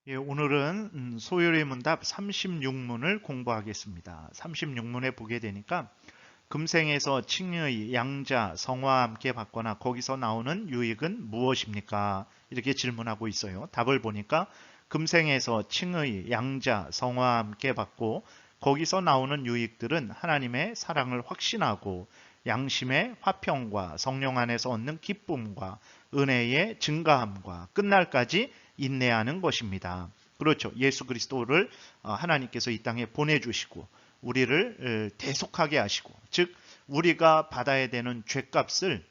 예, 오늘은 소요리 문답 36문을 공부하겠습니다. 36문에 보게 되니까 금생에서 칭의, 양자, 성화와 함께 받거나 거기서 나오는 유익은 무엇입니까? 이렇게 질문하고 있어요. 답을 보니까 금생에서 칭의, 양자, 성화와 함께 받고 거기서 나오는 유익들은 하나님의 사랑을 확신하고 양심의 화평과 성령 안에서 얻는 기쁨과 은혜의 증가함과 끝날까지 인내하는 것입니다. 그렇죠. 예수 그리스도를 하나님께서 이 땅에 보내주시고 우리를 대속하게 하시고, 즉 우리가 받아야 되는 죄값을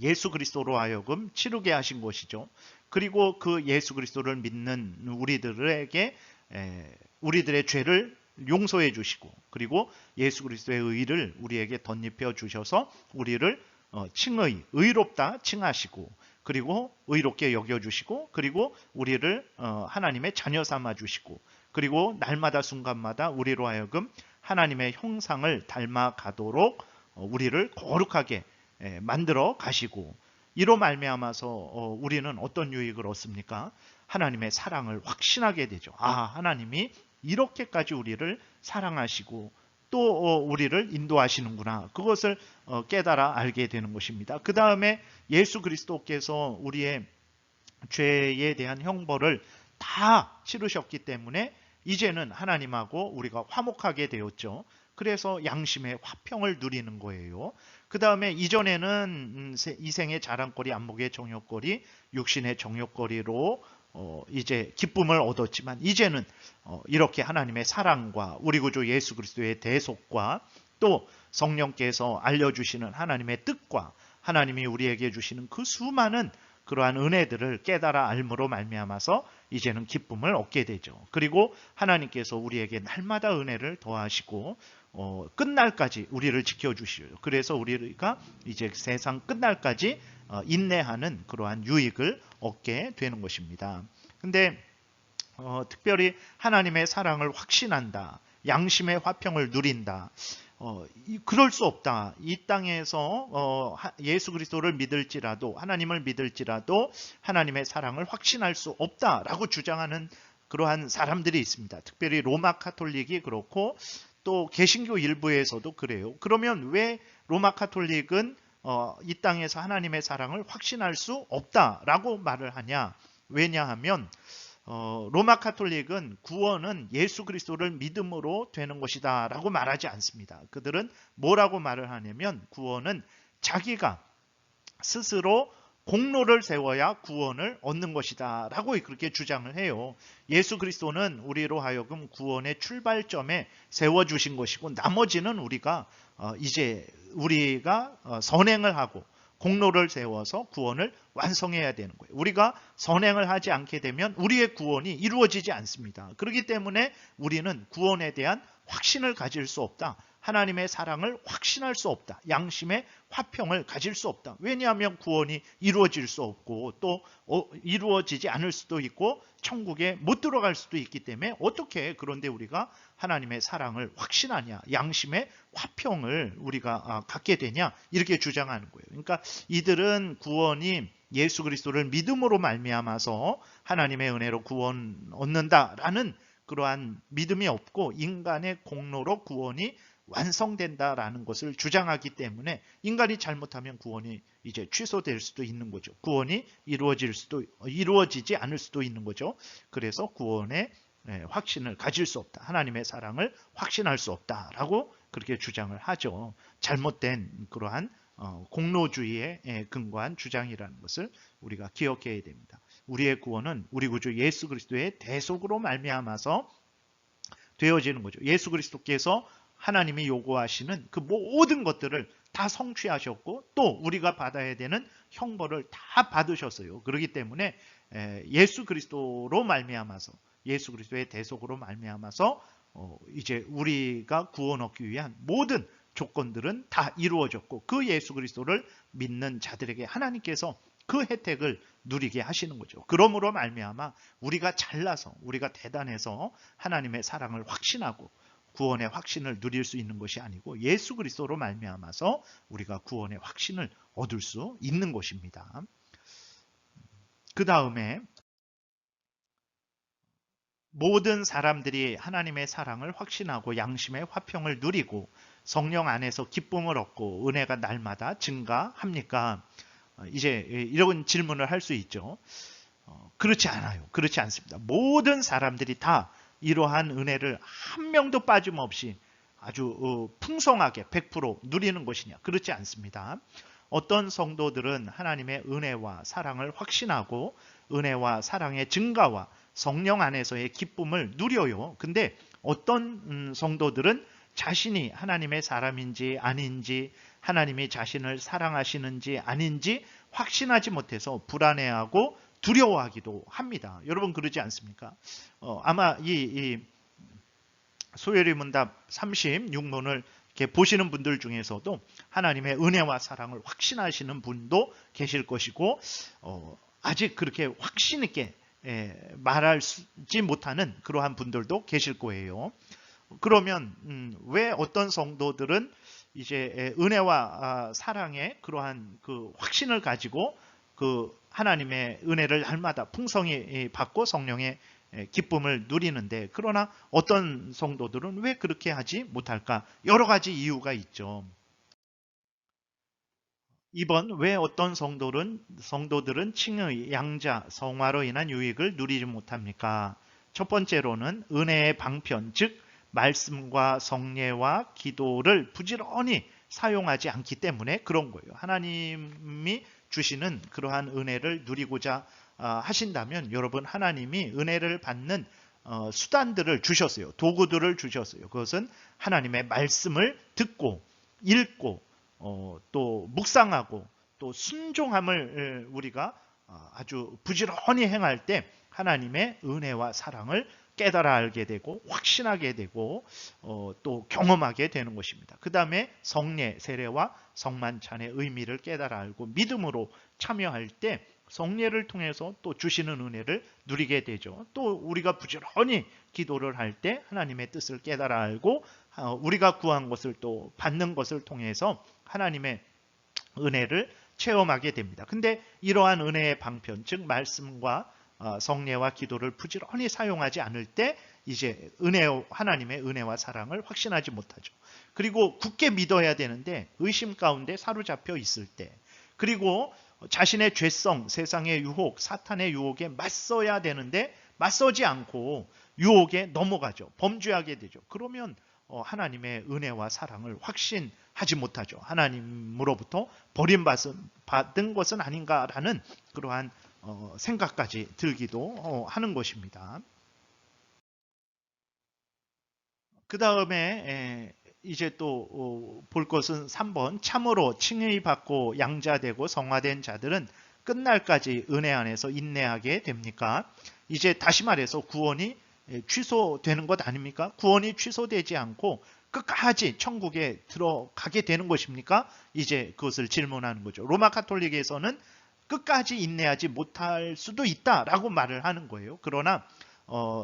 예수 그리스도로 하여금 치르게 하신 것이죠. 그리고 그 예수 그리스도를 믿는 우리들에게 우리들의 죄를 용서해 주시고, 그리고 예수 그리스도의 의를 우리에게 덧입혀 주셔서 우리를 칭의, 의롭다 칭하시고, 그리고 의롭게 여겨주시고, 그리고 우리를 하나님의 자녀 삼아 주시고, 그리고 날마다 순간마다 우리로 하여금 하나님의 형상을 닮아가도록 우리를 거룩하게 만들어 가시고, 이로 말미암아서 우리는 어떤 유익을 얻습니까? 하나님의 사랑을 확신하게 되죠. 하나님이 이렇게까지 우리를 사랑하시고 또 우리를 인도하시는구나. 그것을 깨달아 알게 되는 것입니다. 그 다음에 예수 그리스도께서 우리의 죄에 대한 형벌을 다 치르셨기 때문에 이제는 하나님하고 우리가 화목하게 되었죠. 그래서 양심의 화평을 누리는 거예요. 그 다음에 이전에는 이생의 자랑거리, 안목의 정욕거리, 육신의 정욕거리로 이제 기쁨을 얻었지만, 이제는 이렇게 하나님의 사랑과 우리 구주 예수 그리스도의 대속과 또 성령께서 알려주시는 하나님의 뜻과 하나님이 우리에게 주시는 그 수많은 그러한 은혜들을 깨달아 알므로 말미암아서 이제는 기쁨을 얻게 되죠. 그리고 하나님께서 우리에게 날마다 은혜를 더하시고 끝날까지 우리를 지켜주시죠. 그래서 우리가 이제 세상 끝날까지 인내하는 그러한 유익을 얻게 되는 것입니다. 근데 특별히 하나님의 사랑을 확신한다, 양심의 화평을 누린다, 그럴 수 없다. 이 땅에서 예수 그리스도를 믿을지라도, 하나님을 믿을지라도 하나님의 사랑을 확신할 수 없다라고 주장하는 그러한 사람들이 있습니다. 특별히 로마 카톨릭이 그렇고 또 개신교 일부에서도 그래요. 그러면 왜 로마 카톨릭은 이 땅에서 하나님의 사랑을 확신할 수 없다라고 말을 하냐? 왜냐하면 로마 카톨릭은 구원은 예수 그리스도를 믿음으로 되는 것이다 라고 말하지 않습니다. 그들은 뭐라고 말을 하냐면 구원은 자기가 스스로 공로를 세워야 구원을 얻는 것이다 라고 그렇게 주장을 해요. 예수 그리스도는 우리로 하여금 구원의 출발점에 세워주신 것이고, 나머지는 우리가 이제 우리가 선행을 하고 공로를 세워서 구원을 완성해야 되는 거예요. 우리가 선행을 하지 않게 되면 우리의 구원이 이루어지지 않습니다. 그렇기 때문에 우리는 구원에 대한 확신을 가질 수 없다. 하나님의 사랑을 확신할 수 없다. 양심의 화평을 가질 수 없다. 왜냐하면 구원이 이루어질 수 없고 또 이루어지지 않을 수도 있고 천국에 못 들어갈 수도 있기 때문에 어떻게 그런데 우리가 하나님의 사랑을 확신하냐, 양심의 화평을 우리가 갖게 되냐, 이렇게 주장하는 거예요. 그러니까 이들은 구원이 예수 그리스도를 믿음으로 말미암아서 하나님의 은혜로 구원 얻는다라는 그러한 믿음이 없고 인간의 공로로 구원이 완성된다라는 것을 주장하기 때문에 인간이 잘못하면 구원이 이제 취소될 수도 있는 거죠. 구원이 이루어지지 않을 수도 있는 거죠. 그래서 구원의 확신을 가질 수 없다. 하나님의 사랑을 확신할 수 없다라고 그렇게 주장을 하죠. 잘못된 그러한 공로주의에 근거한 주장이라는 것을 우리가 기억해야 됩니다. 우리의 구원은 우리 구주 예수 그리스도의 대속으로 말미암아서 되어지는 거죠. 예수 그리스도께서 하나님이 요구하시는 그 모든 것들을 다 성취하셨고 또 우리가 받아야 되는 형벌을 다 받으셨어요. 그렇기 때문에 예수 그리스도로 말미암아서, 예수 그리스도의 대속으로 말미암아서 이제 우리가 구원 얻기 위한 모든 조건들은 다 이루어졌고 그 예수 그리스도를 믿는 자들에게 하나님께서 그 혜택을 누리게 하시는 거죠. 그러므로 말미암아 우리가 잘나서, 우리가 대단해서 하나님의 사랑을 확신하고 구원의 확신을 누릴 수 있는 것이 아니고 예수 그리스도로 말미암아서 우리가 구원의 확신을 얻을 수 있는 것입니다. 그 다음에 모든 사람들이 하나님의 사랑을 확신하고 양심의 화평을 누리고 성령 안에서 기쁨을 얻고 은혜가 날마다 증가합니까? 이제 이런 질문을 할 수 있죠. 그렇지 않아요. 그렇지 않습니다. 모든 사람들이 다 이러한 은혜를 한 명도 빠짐없이 아주 풍성하게 100% 누리는 것이냐? 그렇지 않습니다. 어떤 성도들은 하나님의 은혜와 사랑을 확신하고 은혜와 사랑의 증가와 성령 안에서의 기쁨을 누려요. 근데 어떤 성도들은 자신이 하나님의 사람인지 아닌지, 하나님이 자신을 사랑하시는지 아닌지 확신하지 못해서 불안해하고 두려워하기도 합니다. 여러분 그러지 않습니까? 아마 이 소요리 문답 36문을 이렇게 보시는 분들 중에서도 하나님의 은혜와 사랑을 확신하시는 분도 계실 것이고, 아직 그렇게 확신 있게 말하지 못하는 그러한 분들도 계실 거예요. 그러면 왜 어떤 성도들은 이제 은혜와 사랑의 그러한 그 확신을 가지고 그 하나님의 은혜를 날마다 풍성히 받고 성령의 기쁨을 누리는데, 그러나 어떤 성도들은 왜 그렇게 하지 못할까? 여러 가지 이유가 있죠. 2번, 왜 어떤 성도들은 칭의, 양자, 성화로 인한 유익을 누리지 못합니까? 첫 번째로는 은혜의 방편, 즉 말씀과 성례와 기도를 부지런히 사용하지 않기 때문에 그런 거예요. 하나님이 주시는 그러한 은혜를 누리고자 하신다면 여러분, 하나님이 은혜를 받는 수단들을 주셨어요. 도구들을 주셨어요. 그것은 하나님의 말씀을 듣고 읽고 또 묵상하고 또 순종함을 우리가 아주 부지런히 행할 때 하나님의 은혜와 사랑을 깨달아 알게 되고 확신하게 되고 또 경험하게 되는 것입니다. 그 다음에 성례, 세례와 성만찬의 의미를 깨달아 알고 믿음으로 참여할 때 성례를 통해서 또 주시는 은혜를 누리게 되죠. 또 우리가 부지런히 기도를 할 때 하나님의 뜻을 깨달아 알고 우리가 구한 것을 또 받는 것을 통해서 하나님의 은혜를 체험하게 됩니다. 근데 이러한 은혜의 방편, 즉 말씀과 성례와 기도를 부지런히 사용하지 않을 때 이제 하나님의 은혜와 사랑을 확신하지 못하죠. 그리고 굳게 믿어야 되는데 의심 가운데 사로잡혀 있을 때, 그리고 자신의 죄성, 세상의 유혹, 사탄의 유혹에 맞서야 되는데 맞서지 않고 유혹에 넘어가죠. 범죄하게 되죠. 그러면 하나님의 은혜와 사랑을 확신하지 못하죠. 하나님으로부터 버림받은 것은 아닌가라는 그러한 생각까지 들기도 하는 것입니다. 그 다음에 이제 또 볼 것은 3번, 참으로 칭의받고 양자되고 성화된 자들은 끝날까지 은혜 안에서 인내하게 됩니까? 이제 다시 말해서 구원이 취소되는 것 아닙니까? 구원이 취소되지 않고 끝까지 천국에 들어가게 되는 것입니까? 이제 그것을 질문하는 거죠. 로마 카톨릭에서는 끝까지 인내하지 못할 수도 있다라고 말을 하는 거예요. 그러나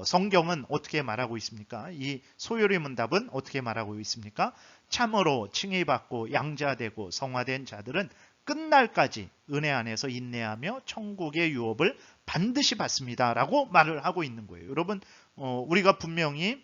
성경은 어떻게 말하고 있습니까? 이 소요리 문답은 어떻게 말하고 있습니까? 참으로 칭의받고 양자되고 성화된 자들은 끝날까지 은혜 안에서 인내하며 천국의 유업을 반드시 받습니다 라고 말을 하고 있는 거예요. 여러분, 우리가 분명히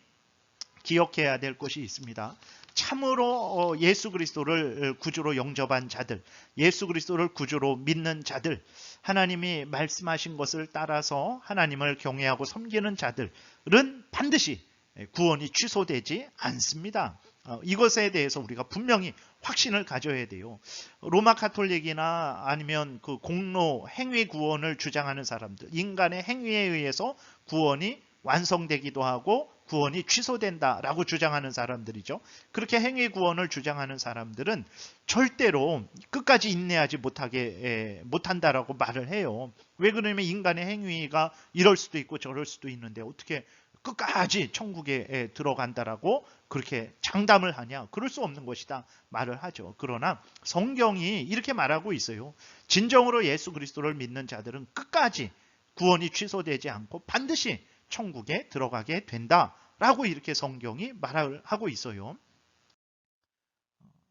기억해야 될 것이 있습니다. 참으로 예수 그리스도를 구주로 영접한 자들, 예수 그리스도를 구주로 믿는 자들, 하나님이 말씀하신 것을 따라서 하나님을 경외하고 섬기는 자들은 반드시 구원이 취소되지 않습니다. 이것에 대해서 우리가 분명히 확신을 가져야 돼요. 로마 카톨릭이나 아니면 그 공로 행위 구원을 주장하는 사람들, 인간의 행위에 의해서 구원이 완성되기도 하고 구원이 취소된다라고 주장하는 사람들이죠. 그렇게 행위 구원을 주장하는 사람들은 절대로 끝까지 인내하지 못한다라고 말을 해요. 왜 그러냐면 인간의 행위가 이럴 수도 있고 저럴 수도 있는데 어떻게 끝까지 천국에 들어간다라고 그렇게 장담을 하냐? 그럴 수 없는 것이다 말을 하죠. 그러나 성경이 이렇게 말하고 있어요. 진정으로 예수 그리스도를 믿는 자들은 끝까지 구원이 취소되지 않고 반드시 천국에 들어가게 된다라고 이렇게 성경이 말을 하고 있어요.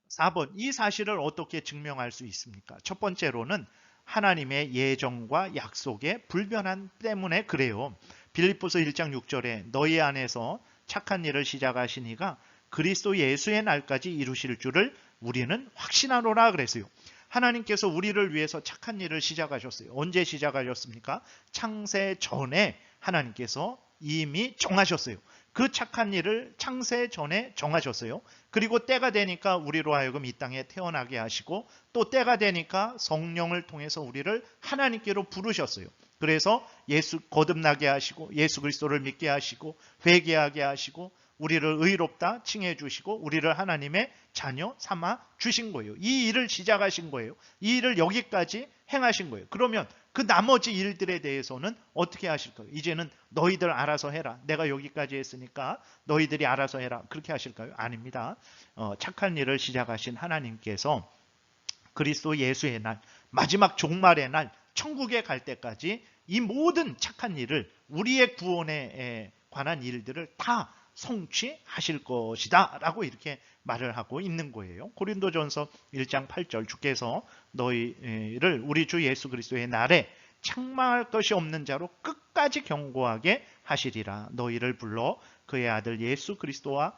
4번, 이 사실을 어떻게 증명할 수 있습니까? 첫 번째로는 하나님의 예정과 약속의 불변함 때문에 그래요. 빌립보서 1장 6절에 너희 안에서 착한 일을 시작하신 이가 그리스도 예수의 날까지 이루실 줄을 우리는 확신하노라 그랬어요. 하나님께서 우리를 위해서 착한 일을 시작하셨어요. 언제 시작하셨습니까? 창세 전에 하나님께서 이미 정하셨어요. 그 착한 일을 창세 전에 정하셨어요. 그리고 때가 되니까 우리로 하여금 이 땅에 태어나게 하시고 또 때가 되니까 성령을 통해서 우리를 하나님께로 부르셨어요. 그래서 예수 거듭나게 하시고 예수 그리스도를 믿게 하시고 회개하게 하시고 우리를 의롭다 칭해 주시고 우리를 하나님의 자녀 삼아 주신 거예요. 이 일을 시작하신 거예요. 이 일을 여기까지 행하신 거예요. 그러면 그 나머지 일들에 대해서는 어떻게 하실까요? 이제는 너희들 알아서 해라. 내가 여기까지 했으니까 너희들이 알아서 해라. 그렇게 하실까요? 아닙니다. 착한 일을 시작하신 하나님께서 그리스도 예수의 날, 마지막 종말의 날, 천국에 갈 때까지 이 모든 착한 일을 우리의 구원에 관한 일들을 다 성취하실 것이다 라고 이렇게 말을 하고 있는 거예요. 고린도전서 1장 8절 주께서 너희를 우리 주 예수 그리스도의 날에 책망할 것이 없는 자로 끝까지 경고하게 하시리라. 너희를 불러 그의 아들 예수 그리스도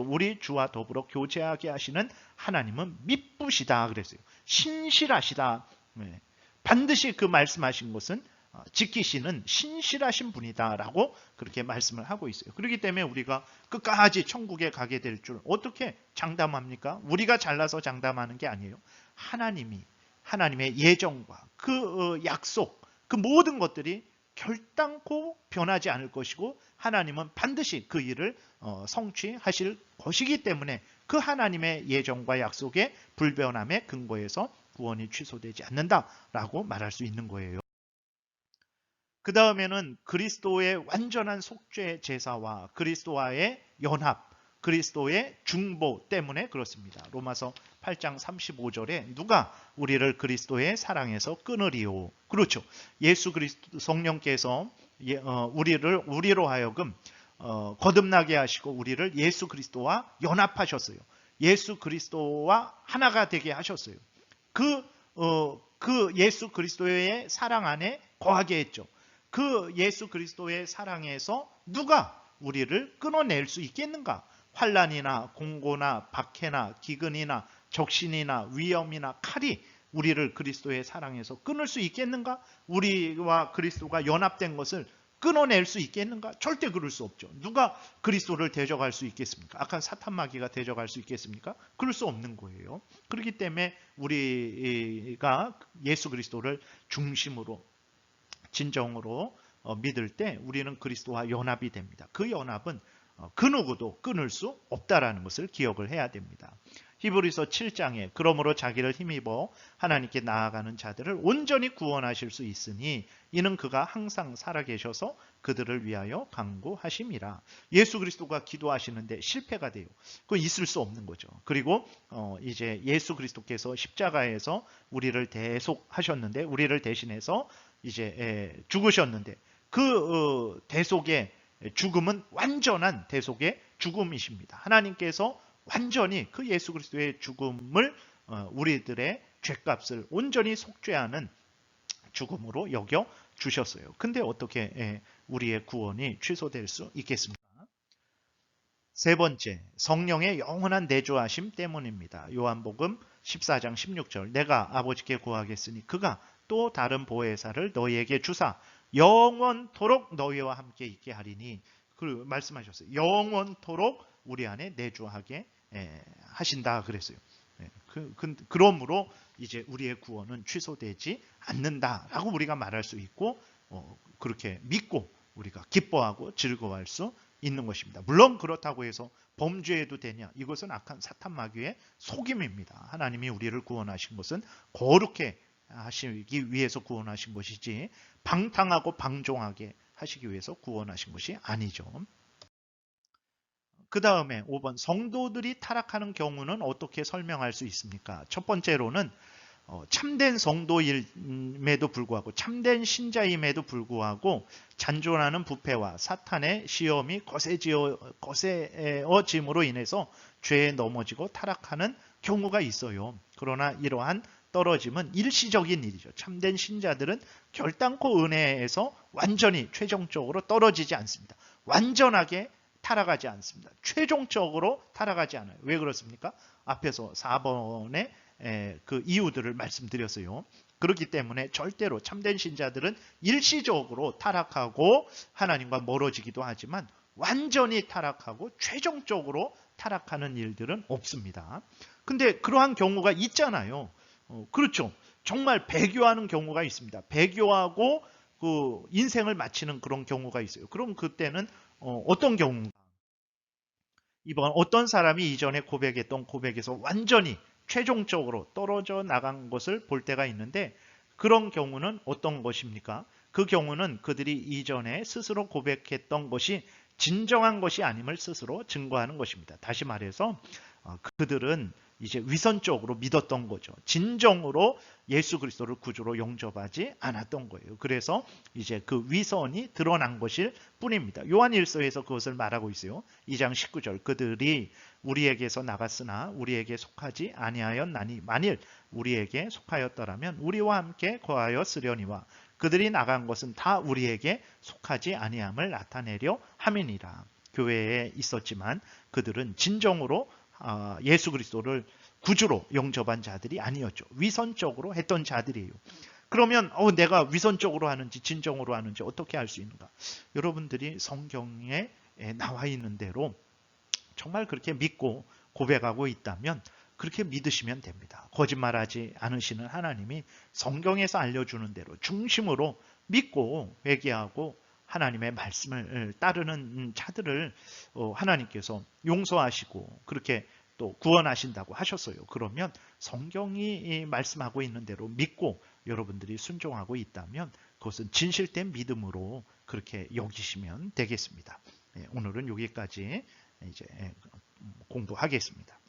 우리 주와 더불어 교제하게 하시는 하나님은 미쁘시다 그랬어요. 신실하시다. 반드시 그 말씀하신 것은 지키시는 신실하신 분이다라고 그렇게 말씀을 하고 있어요. 그렇기 때문에 우리가 끝까지 천국에 가게 될 줄 어떻게 장담합니까? 우리가 잘나서 장담하는 게 아니에요. 하나님의 예정과 그 약속, 그 모든 것들이 결단코 변하지 않을 것이고 하나님은 반드시 그 일을 성취하실 것이기 때문에 그 하나님의 예정과 약속의 불변함에 근거해서 구원이 취소되지 않는다라고 말할 수 있는 거예요. 그 다음에는 그리스도의 완전한 속죄 제사와 그리스도와의 연합, 그리스도의 중보 때문에 그렇습니다. 로마서 8장 35절에 누가 우리를 그리스도의 사랑에서 끊으리요. 그렇죠. 예수 그리스도 성령께서 우리로 하여금 거듭나게 하시고 우리를 예수 그리스도와 연합하셨어요. 예수 그리스도와 하나가 되게 하셨어요. 그 예수 그리스도의 사랑 안에 거하게 했죠. 그 예수 그리스도의 사랑에서 누가 우리를 끊어낼 수 있겠는가? 환난이나 공고나 박해나 기근이나 적신이나 위험이나 칼이 우리를 그리스도의 사랑에서 끊을 수 있겠는가? 우리와 그리스도가 연합된 것을 끊어낼 수 있겠는가? 절대 그럴 수 없죠. 누가 그리스도를 대적할 수 있겠습니까? 악한 사탄마귀가 대적할 수 있겠습니까? 그럴 수 없는 거예요. 그렇기 때문에 우리가 예수 그리스도를 중심으로 진정으로 믿을 때 우리는 그리스도와 연합이 됩니다. 그 연합은 그 누구도 끊을 수 없다라는 것을 기억을 해야 됩니다. 히브리서 7장에 그러므로 자기를 힘입어 하나님께 나아가는 자들을 온전히 구원하실 수 있으니 이는 그가 항상 살아계셔서 그들을 위하여 간구하심이라. 예수 그리스도가 기도하시는데 실패가 돼요. 그건 있을 수 없는 거죠. 그리고 이제 예수 그리스도께서 십자가에서 우리를 대속하셨는데 우리를 대신해서 이제 죽으셨는데 그 대속의 죽음은 완전한 대속의 죽음이십니다. 하나님께서 완전히 그 예수 그리스도의 죽음을 우리들의 죄값을 온전히 속죄하는 죽음으로 여겨 주셨어요. 근데 어떻게 우리의 구원이 취소될 수 있겠습니까? 세 번째, 성령의 영원한 내주하심 때문입니다. 요한복음 14장 16절 내가 아버지께 구하겠으니 그가 또 다른 보혜사를 너희에게 주사 영원토록 너희와 함께 있게 하리니 그 말씀하셨어요. 영원토록 우리 안에 내주하게 하신다 그랬어요. 그러므로 이제 우리의 구원은 취소되지 않는다라고 우리가 말할 수 있고 그렇게 믿고 우리가 기뻐하고 즐거워할 수 있는 것입니다. 물론 그렇다고 해서 범죄해도 되냐? 이것은 악한 사탄 마귀의 속임입니다. 하나님이 우리를 구원하신 것은 거룩해 하시기 위해서 구원하신 것이지 방탕하고 방종하게 하시기 위해서 구원하신 것이 아니죠. 그 다음에 5번 성도들이 타락하는 경우는 어떻게 설명할 수 있습니까? 첫 번째로는 참된 성도임에도 불구하고 참된 신자임에도 불구하고 잔존하는 부패와 사탄의 시험이 거세어짐으로 인해서 죄에 넘어지고 타락하는 경우가 있어요. 그러나 이러한 떨어짐은 일시적인 일이죠. 참된 신자들은 결단코 은혜에서 완전히 최종적으로 떨어지지 않습니다. 완전하게 타락하지 않습니다. 최종적으로 타락하지 않아요. 왜 그렇습니까? 앞에서 4번의 그 이유들을 말씀드렸어요. 그렇기 때문에 절대로 참된 신자들은 일시적으로 타락하고 하나님과 멀어지기도 하지만 완전히 타락하고 최종적으로 타락하는 일들은 없습니다. 근데 그러한 경우가 있잖아요. 그렇죠. 정말 배교하는 경우가 있습니다. 배교하고 그 인생을 마치는 그런 경우가 있어요. 그럼 그때는 어떤 경우인가? 이번 어떤 사람이 이전에 고백했던 고백에서 완전히 최종적으로 떨어져 나간 것을 볼 때가 있는데 그런 경우는 어떤 것입니까? 그 경우는 그들이 이전에 스스로 고백했던 것이 진정한 것이 아님을 스스로 증거하는 것입니다. 다시 말해서 그들은 이제 위선적으로 믿었던 거죠. 진정으로 예수 그리스도를 구주로 영접하지 않았던 거예요. 그래서 이제 그 위선이 드러난 것일 뿐입니다. 요한 1서에서 그것을 말하고 있어요. 2장 19절 그들이 우리에게서 나갔으나 우리에게 속하지 아니하였나니 만일 우리에게 속하였더라면 우리와 함께 거하여 쓰려니와 그들이 나간 것은 다 우리에게 속하지 아니함을 나타내려 함이니라. 교회에 있었지만 그들은 진정으로 예수 그리스도를 구주로 영접한 자들이 아니었죠. 위선적으로 했던 자들이에요. 그러면 내가 위선적으로 하는지 진정으로 하는지 어떻게 알 수 있는가? 여러분들이 성경에 나와 있는 대로 정말 그렇게 믿고 고백하고 있다면 그렇게 믿으시면 됩니다. 거짓말하지 않으시는 하나님이 성경에서 알려주는 대로 중심으로 믿고 회개하고 하나님의 말씀을 따르는 자들을 하나님께서 용서하시고 그렇게 또 구원하신다고 하셨어요. 그러면 성경이 말씀하고 있는 대로 믿고 여러분들이 순종하고 있다면 그것은 진실된 믿음으로 그렇게 여기시면 되겠습니다. 오늘은 여기까지 이제 공부하겠습니다.